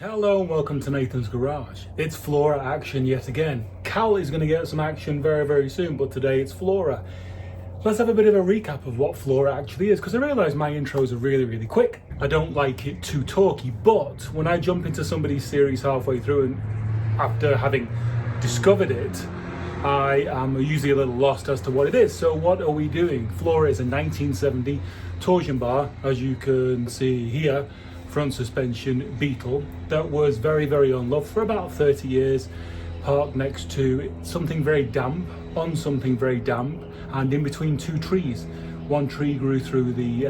Hello and welcome to Nathan's Garage. It's Flora action yet again. Cal is going to get some action very soon, but today it's Flora. Let's have a bit of a recap of what Flora actually is, because I realise my intros are really quick. I don't like it too talky, but when I jump into somebody's series halfway through and after having discovered it, I am usually a little lost as to what it is. So what are we doing? Flora is a 1970 torsion bar, as you can see here, front suspension Beetle that was very unloved for about 30 years, parked next to something very damp, on something very damp, and in between two trees. One tree grew through the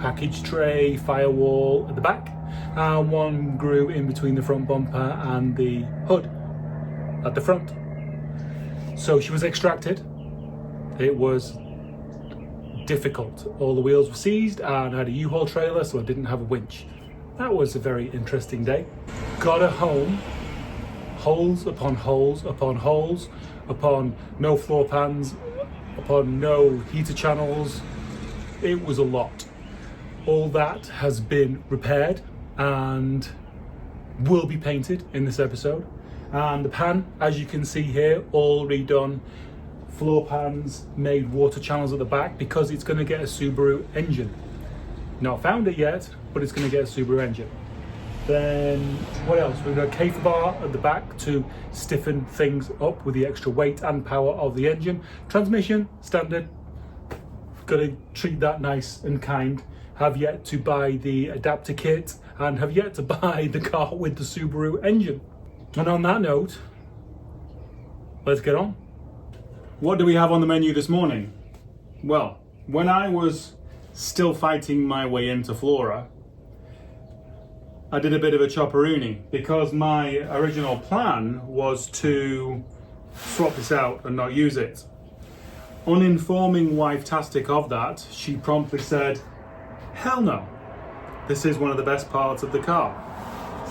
package tray firewall at the back, and one grew in between the front bumper and the hood at the front. So she was extracted. It was difficult. All the wheels were seized and I had a U-Haul trailer, so I didn't have a winch. That was a very interesting day. Got her home, holes upon holes upon holes, upon no floor pans, upon no heater channels. It was a lot. All that has been repaired and will be painted in this episode. And the pan, as you can see here, all redone. Floor pans, made water channels at the back because it's going to get a Subaru engine. Not found it yet, but it's going to get a Subaru engine. Then what else? We've got a K bar at the back to stiffen things up with the extra weight and power of the engine. Transmission, standard. Got to treat that nice and kind. Have yet to buy the adapter kit and have yet to buy the car with the Subaru engine. And on that note, let's get on. What do we have on the menu this morning? Well, when I was still fighting my way into Flora, I did a bit of a chopperoonie because my original plan was to swap this out and not use it. On informing Wife-tastic of that, she promptly said, hell no, this is one of the best parts of the car.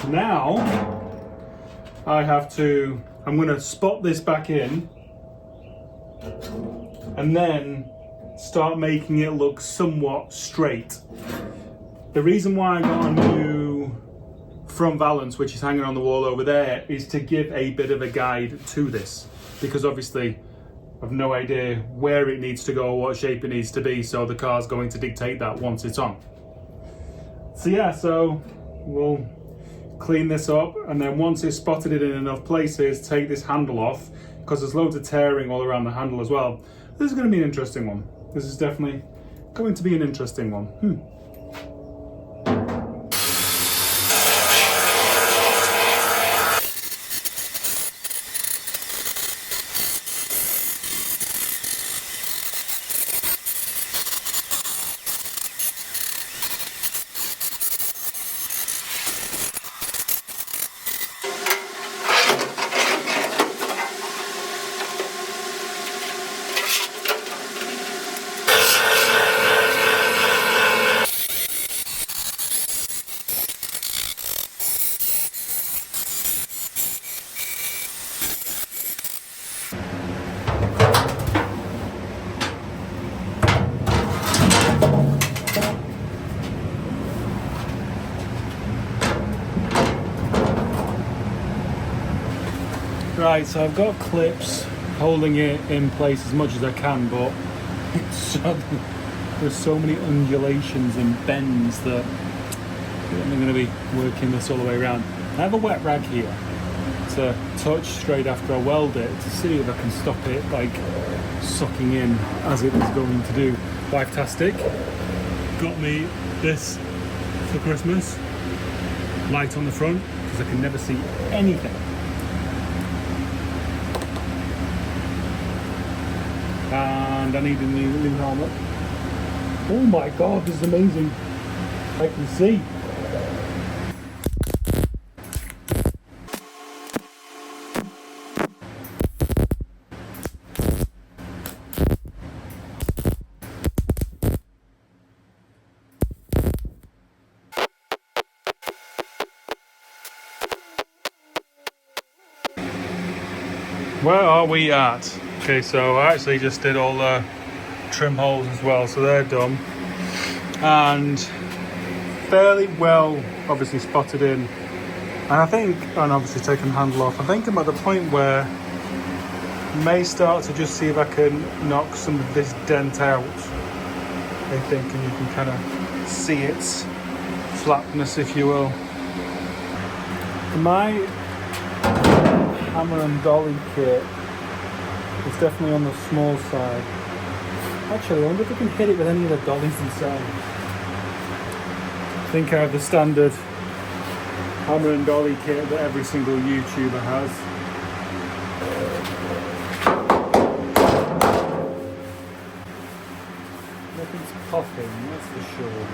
So now I'm going to spot this back in and then start making it look somewhat straight. The reason why I got a new front valance, which is hanging on the wall over there, is to give a bit of a guide to this, because obviously I've no idea where it needs to go or what shape it needs to be, so the car's going to dictate that once it's on. So yeah, so we'll clean this up, and then once it's spotted it in enough places, take this handle off, because there's loads of tearing all around the handle as well. This is going to be an interesting one. This is definitely going to be an interesting one. Right, so I've got clips holding it in place as much as I can, but there's so many undulations and bends that I'm going to be working this all the way around. I have a wet rag here to touch straight after I weld it to see if I can stop it like sucking in as it was going to do. Wife-tastic got me this for Christmas. Light on the front because I can never see anything. And I need a new helmet. Oh my god, this is amazing. I can see. Where are we at? Okay, so I actually just did all the trim holes as well, so they're done. And fairly well, obviously spotted in. And I think, and obviously taking the handle off, I think I'm at the point where I may start to just see if I can knock some of this dent out. I think, and you can kind of see its flatness, if you will. My hammer and dolly kit is definitely on the small side. Actually, I wonder if I can hit it with any of the dollies inside. I think I have the standard hammer and dolly kit that every single YouTuber has. Nothing's popping, that's for sure.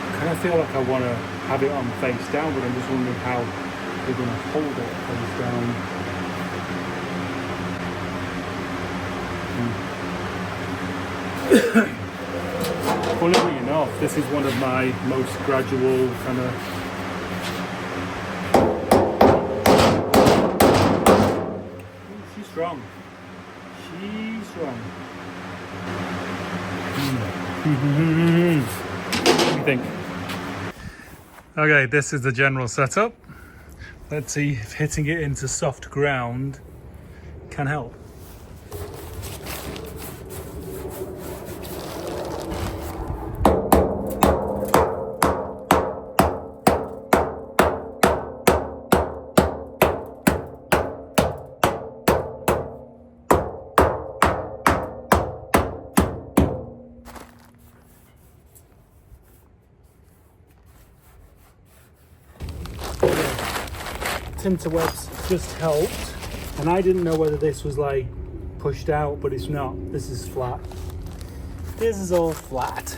I kind of feel like I want to have it on face down, but I'm just wondering how we're going to hold it face down. Funnily enough, this is one of my most gradual kind of she's strong. She's strong. What do you think? Okay, this is the general setup. Let's see if hitting it into soft ground can help. Tinterwebs just helped, and I didn't know whether this was like pushed out, but it's not. This is flat. This is all flat.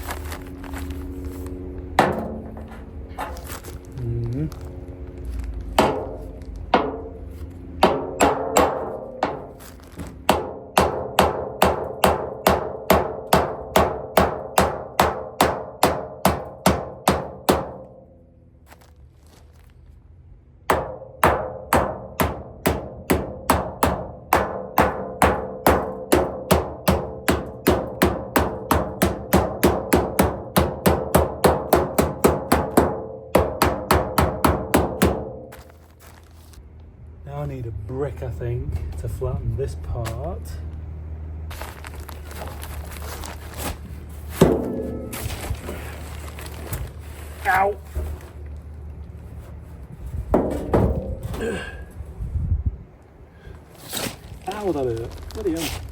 Now I need a brick, I think, to flatten this part. Ow! Ow, that hurt. Bloody hell.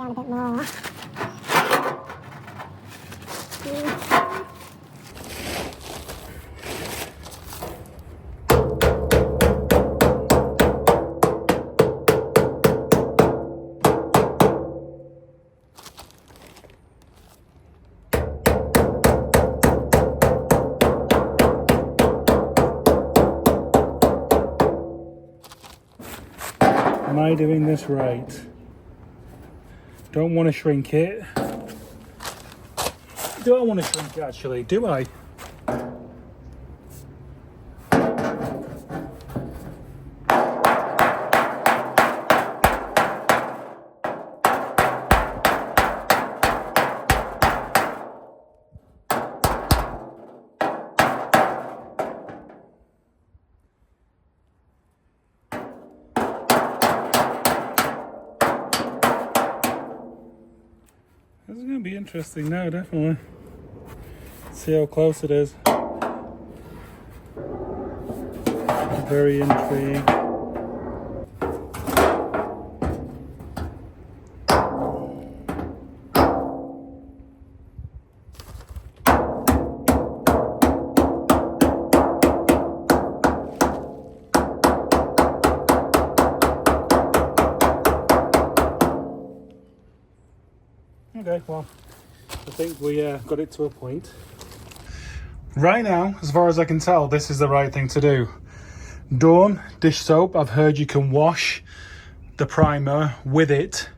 A bit more. Am I doing this right? Don't want to shrink it. Do I want to shrink it actually? Do I? This is going to be interesting now, definitely. See how close it is. Very intrigued. Okay, well, I think we got it to a point. Right now, as far as I can tell, this is the right thing to do. Dawn dish soap, I've heard you can wash the primer with it.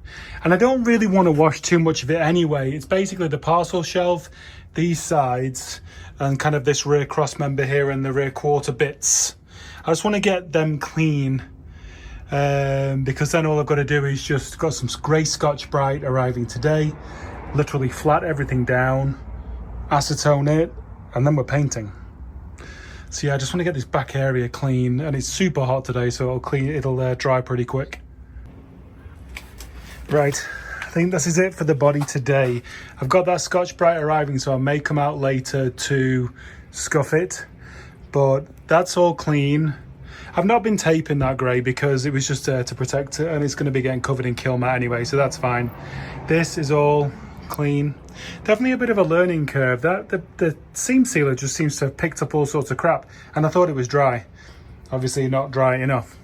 And I don't really want to wash too much of it anyway. It's basically the parcel shelf, these sides, and kind of this rear cross member here and the rear quarter bits. I just want to get them clean. Because then all I've got to do is just got some grey Scotch-Brite arriving today, literally flat everything down, acetone it, and then we're painting. So yeah, I just want to get this back area clean, and it's super hot today, so it'll dry pretty quick. Right, I think this is it for the body today. I've got that Scotch-Brite arriving, so I may come out later to scuff it, but that's all clean. I've not been taping that grey because it was just to protect it, and it's going to be getting covered in kill mat anyway, so that's fine. This is all clean. Definitely a bit of a learning curve. The seam sealer just seems to have picked up all sorts of crap, and I thought it was dry. Obviously not dry enough.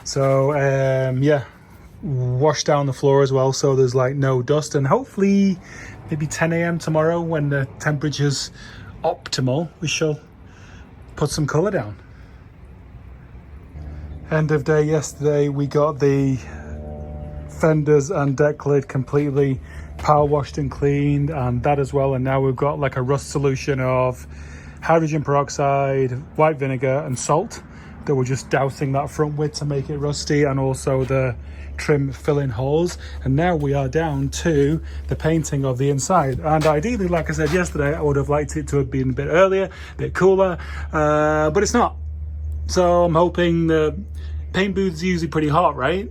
So yeah, wash down the floor as well so there's like no dust, and hopefully maybe 10 a.m. tomorrow when the temperature's optimal, we shall put some colour down. End of day yesterday, we got the fenders and deck lid completely power washed and cleaned, and that as well. And now we've got like a rust solution of hydrogen peroxide, white vinegar and salt that we're just dousing that front with to make it rusty, and also the trim fill-in holes. And now we are down to the painting of the inside, and ideally, like I said yesterday, I would have liked it to have been a bit earlier, a bit cooler, but it's not. So I'm hoping the paint booth's usually pretty hot, right?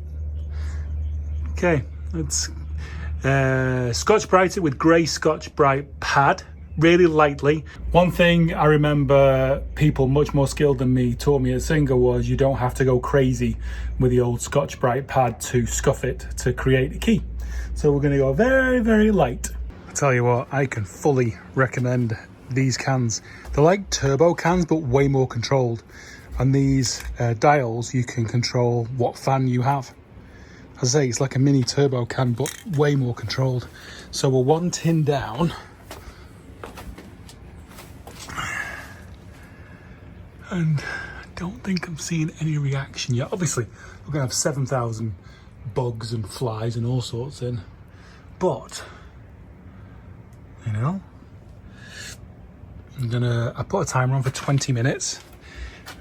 Okay, let's Scotch-Brite it with grey Scotch-Brite pad, really lightly. One thing I remember people much more skilled than me taught me at Singer was you don't have to go crazy with the old Scotch-Brite pad to scuff it to create a key. So we're going to go very, very light. I tell you what, I can fully recommend these cans. They're like turbo cans, but way more controlled. And these dials, you can control what fan you have. As I say, it's like a mini turbo can, but way more controlled. So we're one tin down. And I don't think I'm seeing any reaction yet. Obviously, we're gonna have 7,000 bugs and flies and all sorts in. But, you know, I put a timer on for 20 minutes.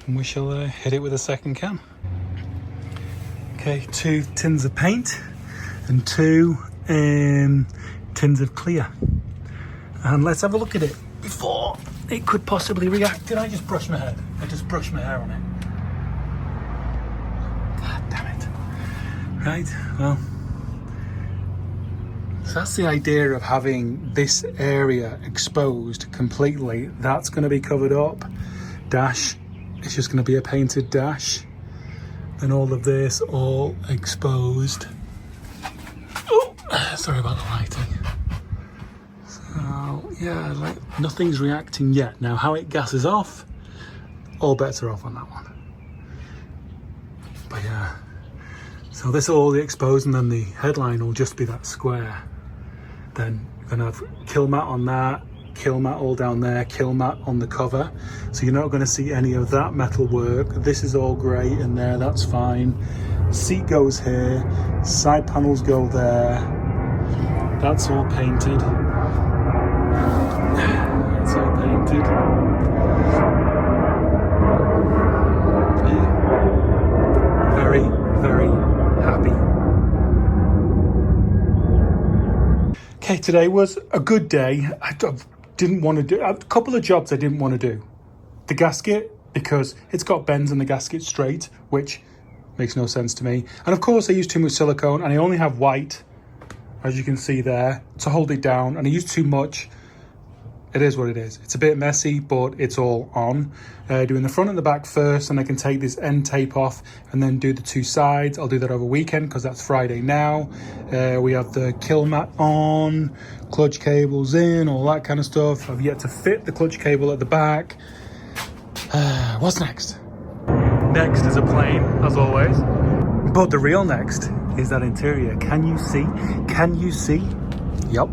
And we shall hit it with a second can. Okay, 2 tins of paint and 2 tins of clear. And let's have a look at it before it could possibly react. Did I just brush my head? I just brushed my hair on it. God damn it. Right, well. So that's the idea of having this area exposed completely. That's going to be covered up. Dash. It's just going to be a painted dash, and all of this all exposed. Oh, sorry about the lighting. So yeah, like nothing's reacting yet. Now how it gases off, all bets are off on that one. But yeah, so this will all be exposed, and then the headline will just be that square. Then you're going to have kill mat on that, kill mat all down there, kill mat on the cover, so you're not going to see any of that metal work. This is all grey in there, that's fine. Seat goes here, side panels go there, that's all painted. That's all painted. Yeah. Very, very happy. Okay, today was a good day. I didn't want to do a couple of jobs I didn't want to do. The gasket, because it's got bends in the gasket straight, which makes no sense to me. And of course I used too much silicone, and I only have white, as you can see there, to hold it down, and I used too much. It is what it is. It's a bit messy, but it's all on. Doing the front and the back first, and I can take this end tape off and then do the 2 sides. I'll do that over weekend because that's Friday now. We have the kill mat on, clutch cables in, all that kind of stuff. I've yet to fit the clutch cable at the back. What's next? Next is a plane, as always. But the real next is that interior. Can you see? Can you see? Yup.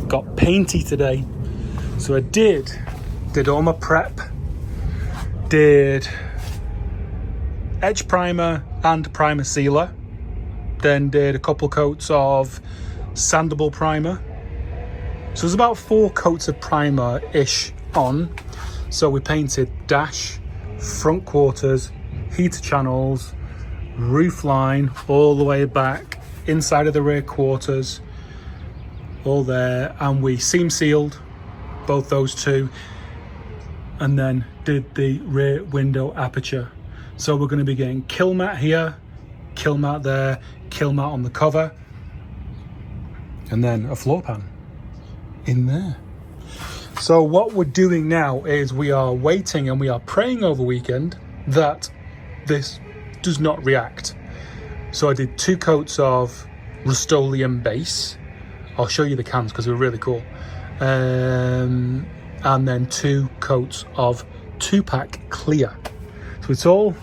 got painty today. So I did all my prep, did edge primer and primer sealer, then did a couple coats of sandable primer. So there's about 4 coats of primer-ish on. So we painted dash, front quarters, heater channels, roof line, all the way back, inside of the rear quarters, all there. And we seam sealed both those two, and then did the rear window aperture. So we're going to be getting kill mat here, kill mat there, kill mat on the cover, and then a floor pan in there. So what we're doing now is we are waiting and we are praying over weekend that this does not react. So I did 2 coats of Rust-Oleum base. I'll show you the cans because they're really cool. And then 2 coats of 2-pack clear. So it's all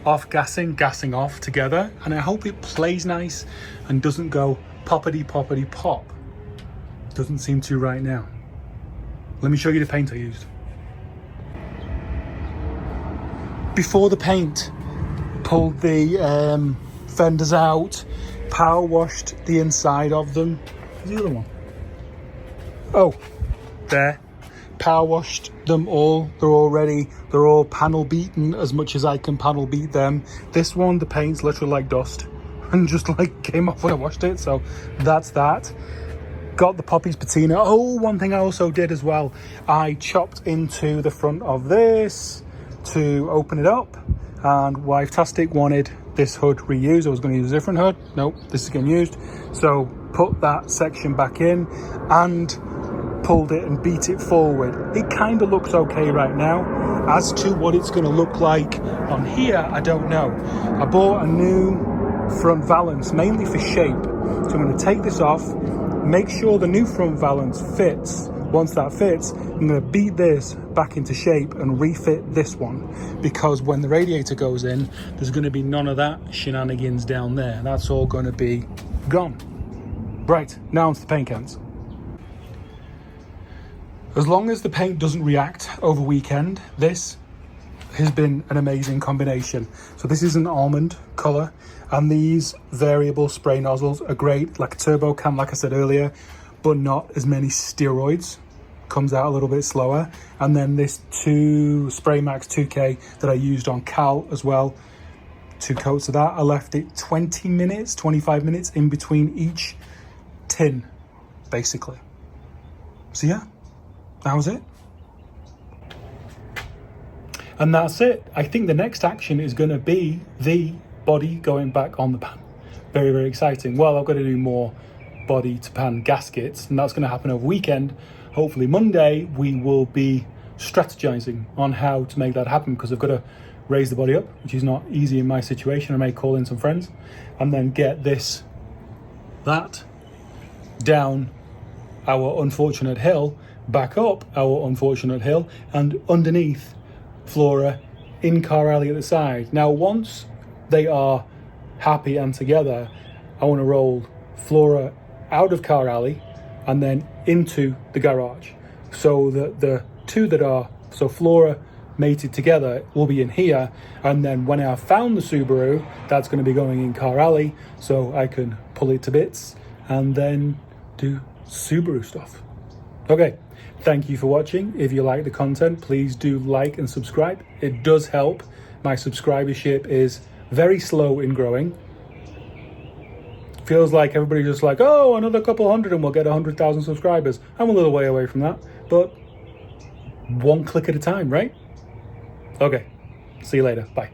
off gassing off together, and I hope it plays nice and doesn't go poppity pop. Doesn't seem to right now. Let me show you the paint I used. Before the paint, pulled the fenders out, power washed the inside of them. Where's the other one? Oh, there. Power washed them all. They're all ready. They're all panel beaten as much as I can panel beat them. This one, the paint's literally like dust and just like came off when I washed it. So that's that. Got the poppies patina. Oh, one thing I also did as well, I chopped into the front of this to open it up, and Wife-tastic wanted this hood reused. I was going to use a different hood. Nope, this is getting used. So put that section back in and pulled it and beat it forward. It kind of looks okay right now. As to what it's going to look like on here, I don't know. I bought a new front valance mainly for shape. So I'm going to take this off, make sure the new front valance fits. Once that fits, I'm going to beat this back into shape and refit this one, because when the radiator goes in, there's going to be none of that shenanigans down there. That's all going to be gone. Right, now onto the paint cans. As long as the paint doesn't react over weekend, this has been an amazing combination. So this is an almond colour, and these variable spray nozzles are great, like a turbo can, like I said earlier, but not as many steroids. Comes out a little bit slower. And then this Spray Max 2K that I used on Cal as well. 2 coats of that. I left it 20 minutes, 25 minutes in between each tin, basically. So yeah, that was it. And that's it. I think the next action is going to be the body going back on the pan. Very, very exciting. Well, I've got to do more body to pan gaskets, and that's going to happen over weekend. Hopefully Monday we will be strategizing on how to make that happen, because I've got to raise the body up, which is not easy in my situation. I may call in some friends and then get that down our unfortunate hill, back up our unfortunate hill, and underneath Flora in Car Alley at the side. Now once they are happy and together, I want to roll Flora out of Car Alley and then into the garage, so that the two that are Flora mated together will be in here, and then when I have found the Subaru, that's going to be going in Car Alley, so I can pull it to bits and then do Subaru stuff. Okay, thank you for watching. If you like the content, please do like and subscribe. It does help. My subscribership is very slow in growing. Feels like everybody's just like, oh, another couple hundred and we'll get 100,000 subscribers. I'm a little way away from that, but one click at a time, right? Okay, see you later. Bye.